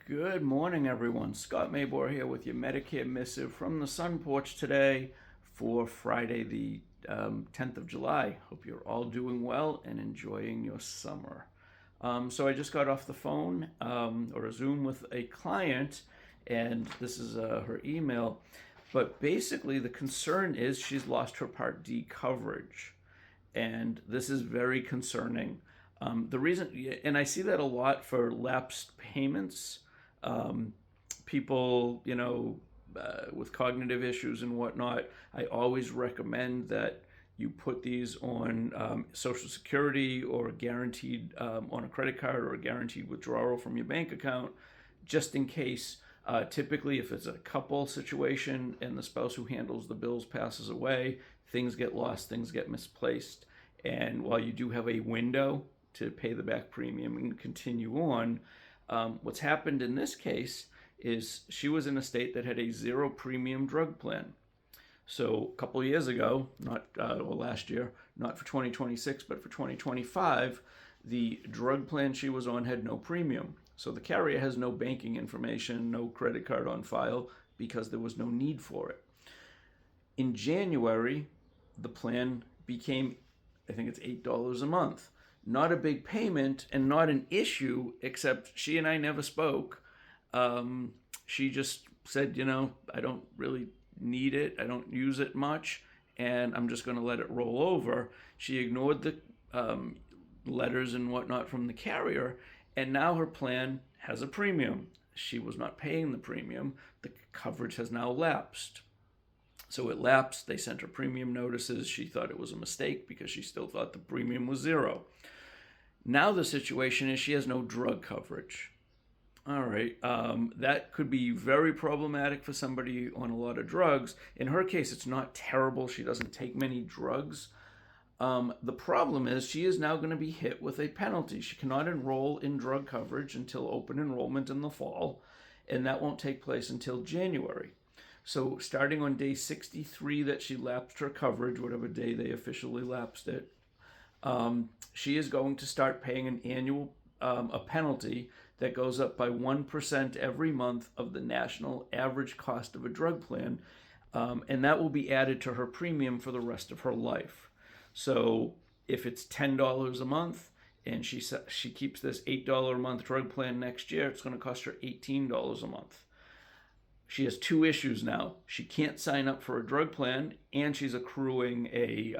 Good morning, everyone. Scott Maybor here with your Medicare Missive from the Sunporch today for Friday, the 10th of July. Hope you're all doing well and enjoying your summer. So I just got off the phone or a Zoom with a client, and this is her email. But basically, the concern is she's lost her Part D coverage, and this is very concerning. The reason, and I see that a lot for lapsed payments, um, people, with cognitive issues and whatnot. I always recommend that you put these on Social Security or guaranteed on a credit card or a guaranteed withdrawal from your bank account, just in case. Typically, if it's a couple situation and the spouse who handles the bills passes away, things get lost, things get misplaced. And while you do have a window to pay the back premium and continue on, what's happened in this case is she was in a state that had a zero premium drug plan. So a couple of years ago, not last year, not for 2026, but for 2025, the drug plan she was on had no premium. So the carrier has no banking information, no credit card on file because there was no need for it. In January, the plan became, I think it's $8 a month. Not a big payment and not an issue, except she and I never spoke. She just said, I don't really need it. I don't use it much, and I'm just going to let it roll over. She ignored the letters and whatnot from the carrier, and now her plan has a premium. She was not paying the premium. The coverage has now lapsed. So it lapsed. They sent her premium notices. She thought it was a mistake because she still thought the premium was zero. Now the situation is she has no drug coverage. All right, that could be very problematic for somebody on a lot of drugs. In her case, it's not terrible. She doesn't take many drugs. The problem is she is now going to be hit with a penalty. She cannot enroll in drug coverage until open enrollment in the fall, and that won't take place until January. So starting on day 63 that she lapsed her coverage, whatever day they officially lapsed it, she is going to start paying an annual a penalty that goes up by 1% every month of the national average cost of a drug plan, and that will be added to her premium for the rest of her life. So if it's $10 a month and she keeps this $8 a month drug plan next year, it's going to cost her $18 a month. She has two issues now. She can't sign up for a drug plan, and she's accruing a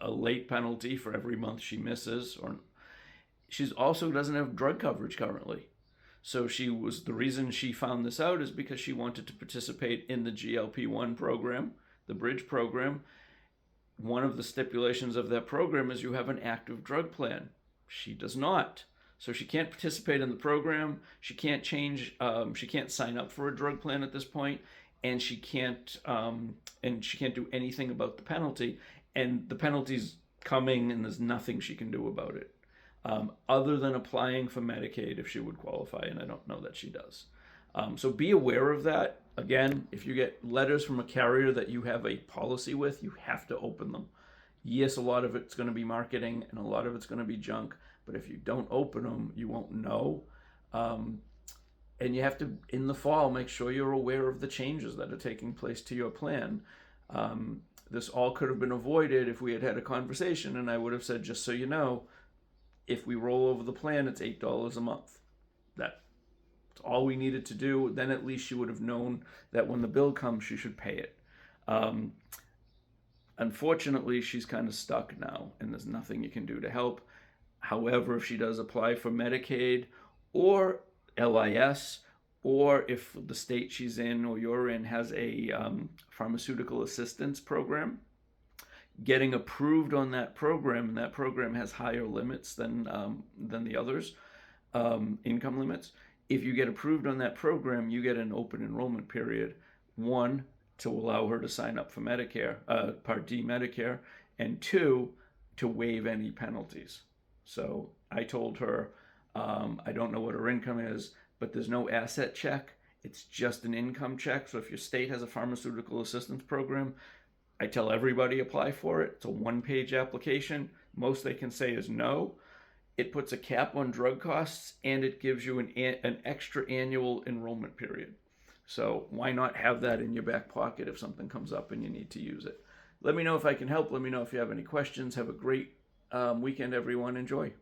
late penalty for every month she misses. Or she's also doesn't have drug coverage currently. So the reason she found this out is because she wanted to participate in the GLP-1 program, the Bridge Program. One of the stipulations of that program is you have an active drug plan. She does not. So she can't participate in the program. She can't she can't sign up for a drug plan at this point, and she can't do anything about the penalty. And the penalty's coming, and there's nothing she can do about it, other than applying for Medicaid if she would qualify, and I don't know that she does. So be aware of that. Again, if you get letters from a carrier that you have a policy with, you have to open them. Yes, a lot of it's going to be marketing and a lot of it's going to be junk, but if you don't open them, you won't know. And you have to, in the fall, make sure you're aware of the changes that are taking place to your plan. This all could have been avoided if we had had a conversation, and I would have said, just so you know, if we roll over the plan, it's $8 a month. That's all we needed to do. Then at least she would have known that when the bill comes, she should pay it. Unfortunately, she's kind of stuck now, and there's nothing you can do to help. However, if she does apply for Medicaid or LIS, or if the state she's in or you're in has a pharmaceutical assistance program, getting approved on that program, and that program has higher limits than the others, income limits. If you get approved on that program, you get an open enrollment period, one, to allow her to sign up for Medicare, Part D Medicare, and two, to waive any penalties. So I told her, I don't know what her income is, but there's no asset check. It's just an income check. So if your state has a pharmaceutical assistance program, I tell everybody apply for it. It's a one-page application. Most they can say is no. it puts a cap on drug costs, and it gives you an extra annual enrollment period. So why not have that in your back pocket if something comes up and you need to use it? Let me know if I can help. Let me know if you have any questions. Have a great weekend, everyone. Enjoy.